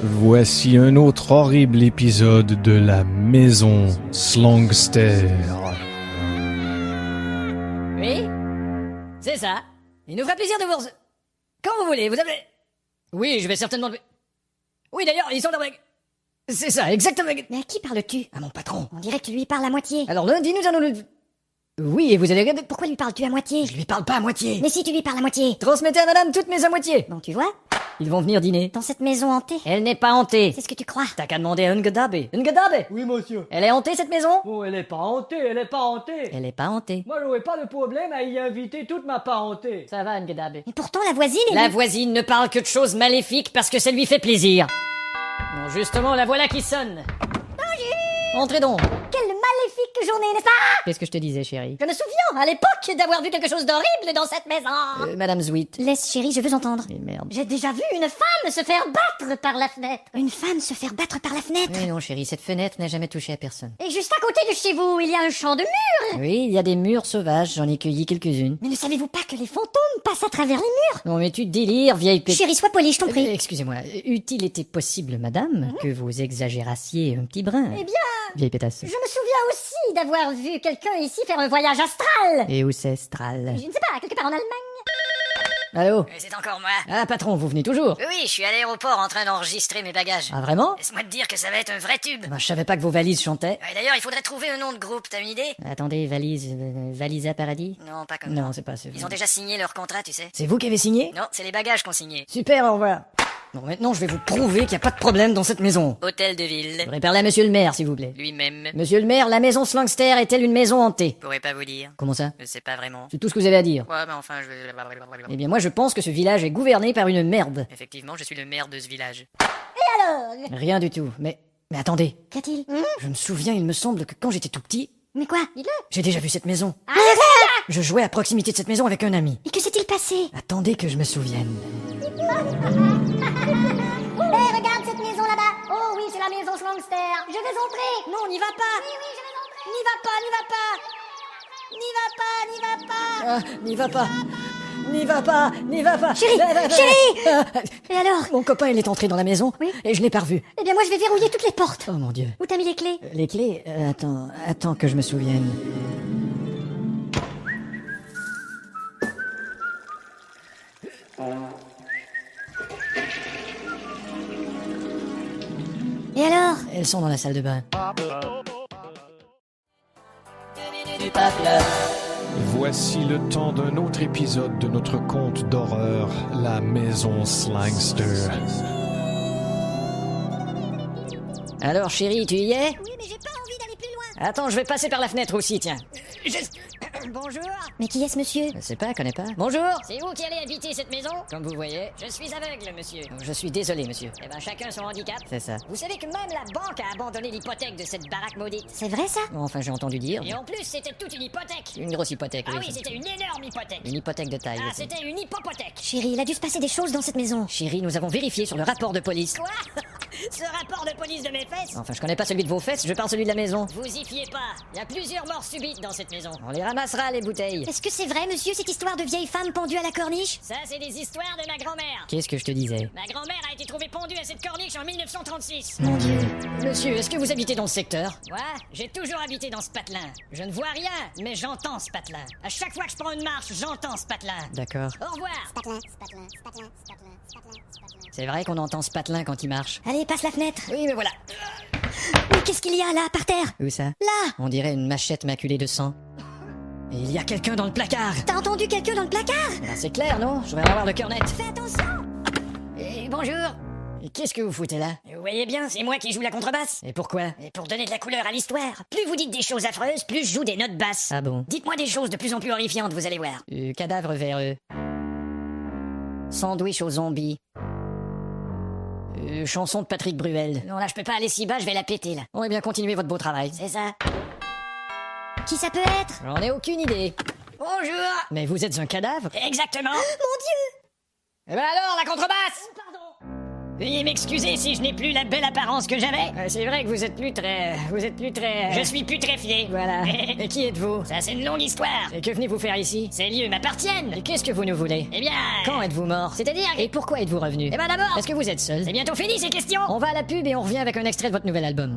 Voici un autre horrible épisode de la Maison Slangster. Oui, c'est ça. Il nous fera plaisir de vous... Quand vous voulez, vous avez... Oui, je vais certainement... Oui, d'ailleurs, ils sont là... C'est ça, exactement. Mais à qui parles-tu? À mon patron. On dirait que tu lui parles à moitié. Alors lundi, nous allons le... Oui, et vous allez... Pourquoi lui parles-tu à moitié? Je lui parle pas à moitié. Mais si tu lui parles à moitié. Transmettez à madame toutes mes à moitié. Bon, tu vois, Ils vont venir dîner. dans cette maison hantée, Elle n'est pas hantée. c'est ce que tu crois. T'as qu'à demander à Ngadabe. Ngadabe, Oui, monsieur. elle est hantée cette maison? Oh, elle est pas hantée, elle est pas hantée. Elle est pas hantée. Moi, j'aurais pas de problème à y inviter toute ma parenté. Ça va, Ngadabe. Mais pourtant, la voisine est... La voisine ne parle que de choses maléfiques parce que ça lui fait plaisir. Bon, justement, la voilà qui sonne. Entrez donc. Quelle maléfique journée, n'est-ce pas? Qu'est-ce que je te disais, chérie? Je me souviens, à l'époque, d'avoir vu quelque chose d'horrible dans cette maison. Madame Sweet. Laisse, chérie, je veux entendre. Mais merde. J'ai déjà vu une femme se faire battre par la fenêtre. Une femme se faire battre par la fenêtre? Mais non, chérie, cette fenêtre n'a jamais touché à personne. Et juste à côté de chez vous, il y a un champ de murs. Oui, il y a des murs sauvages, j'en ai cueilli quelques-unes. Mais ne savez-vous pas que les fantômes passent à travers les murs? Non, mais tu délires, vieille Chérie, sois polie, je t'en prie. Excusez-moi, eût-il été possible, madame, que vous exagérassiez un petit brin? Eh bien, Vieille pétasse. je me souviens aussi d'avoir vu quelqu'un ici faire un voyage astral. Et où c'est, Stral? Je ne sais pas, quelque part en Allemagne. Allô? C'est encore moi. Ah, patron, vous venez toujours? Oui, je suis à l'aéroport en train d'enregistrer mes bagages. Ah, vraiment? Laisse-moi te dire que ça va être un vrai tube. Je savais pas que vos valises chantaient. Ouais, d'ailleurs, il faudrait trouver un nom de groupe, t'as une idée? Attendez, Valisa Paradis? Non, pas comme Non, c'est pas ça. Ils ont déjà signé leur contrat, tu sais. C'est vous qui avez signé? Non, c'est les bagages qu'on signé. Super, au revoir. Bon, maintenant, je vais vous prouver qu'il n'y a pas de problème dans cette maison. Hôtel de Je ville. voudrais parler à monsieur le maire, s'il vous plaît. Lui-même. Monsieur le maire, la maison Slangster est-elle une maison hantée? Je pourrais pas vous dire. Comment ça? Je sais pas vraiment. C'est tout ce que vous avez à dire. Ouais, mais enfin, Eh bien, moi, je pense que ce village est gouverné par une merde. Effectivement, je suis le maire de ce village. Rien du tout. Mais attendez. Qu'y a-t-il? Je me souviens, il me semble que quand j'étais tout petit, Mais quoi? Dis-le. j'ai déjà vu cette maison. Arrête! Je jouais à proximité de cette maison avec un ami. Mais que s'est-il passé? Attendez que je me souvienne. Hé, regarde cette maison là-bas. Oh oui, c'est la maison Slangster. Je vais entrer. Non, n'y va pas. Oui, oui, je vais entrer. N'y va pas, n'y va pas. N'y va pas, n'y va pas. Ah, n'y va pas. N'y va pas, n'y va pas. Chérie, chérie. Et alors? Mon copain, il est entré dans la maison. Oui. Et je l'ai pas revu. Eh bien, moi, je vais verrouiller toutes les portes. Oh mon Dieu. Où t'as mis les clés? Les clés. Attends que je me souvienne. Et alors? Elles sont dans la salle de bain. Voici le temps d'un autre épisode de notre conte d'horreur, la Maison Slangster. Alors, chérie, tu y es? Oui, mais j'ai pas envie d'aller plus loin. Attends, je vais passer par la fenêtre aussi, tiens. Bonjour. Mais qui est ce monsieur? Je sais pas, connais pas. Bonjour. C'est vous qui allez habiter cette maison? Comme vous voyez, Je suis aveugle, monsieur. je suis désolé, monsieur. Eh ben, chacun son handicap. C'est ça. Vous savez que même la banque a abandonné l'hypothèque de cette baraque maudite. C'est vrai ça? Enfin, j'ai entendu dire. Et en plus, c'était toute une hypothèque. Une grosse hypothèque, Ah oui. oui, c'était une énorme hypothèque. Une hypothèque de taille. Ah, aussi. c'était une hypopothèque. Chérie, il a dû se passer des choses dans cette maison. Chérie, nous avons vérifié sur le rapport de police. Quoi? Ce rapport de police de mes fesses? Enfin, je connais pas celui de vos fesses, je parle celui de la maison. Vous y fiez pas. Il y a plusieurs morts subites dans cette maison. On les ramassera, les bouteilles. Est-ce que c'est vrai, monsieur, cette histoire de vieille femme pendue à la corniche? Ça, c'est des histoires de ma grand-mère. Qu'est-ce que je te disais? Ma grand-mère a été trouvée pendue à cette corniche en 1936. Mon Dieu. Monsieur, est-ce que vous habitez dans le secteur? Ouais, j'ai toujours habité dans ce patelin. Je ne vois rien, mais j'entends ce patelin. À chaque fois que je prends une marche, j'entends ce patelin. D'accord. Au revoir. C'est vrai qu'on entend ce patelin quand il marche. Allez, passe la fenêtre. Oui, mais voilà. Mais qu'est-ce qu'il y a là, par terre? Où ça? Là! On dirait une machette maculée de sang. Et il y a quelqu'un dans le placard. T'as entendu quelqu'un dans le placard? Ben, c'est clair, non? Je vais avoir le cœur net. Fais attention! Et bonjour. Et qu'est-ce que vous foutez là? Vous voyez bien, c'est moi qui joue la contrebasse. Et pourquoi? Et pour donner de la couleur à l'histoire, plus vous dites des choses affreuses, plus je joue des notes basses. Ah bon? Dites-moi des choses de plus en plus horrifiantes, vous allez voir. Cadavre véreux. Sandwich aux zombies. Chanson de Patrick Bruel. Non, là, je peux pas aller si bas, je vais la péter, là. Bon, eh bien, continuez votre beau travail. C'est ça. Qui ça peut être? J'en ai aucune idée. Bonjour. Mais vous êtes un cadavre? Exactement. Mon Dieu! Eh ben alors, la contrebasse! Pardon. Veuillez m'excuser si je n'ai plus la belle apparence que j'avais. C'est vrai que vous êtes plus très... Je suis putréfié. Voilà. Et qui êtes-vous? Ça, c'est une longue histoire. Et que venez-vous faire ici? Ces lieux m'appartiennent. Et qu'est-ce que vous nous voulez? Eh bien... Quand êtes-vous mort? C'est-à-dire... Et pourquoi êtes-vous revenu? Eh ben d'abord... Est-ce que vous êtes seul? C'est bientôt fini ces questions. On va à la pub et on revient avec un extrait de votre nouvel album.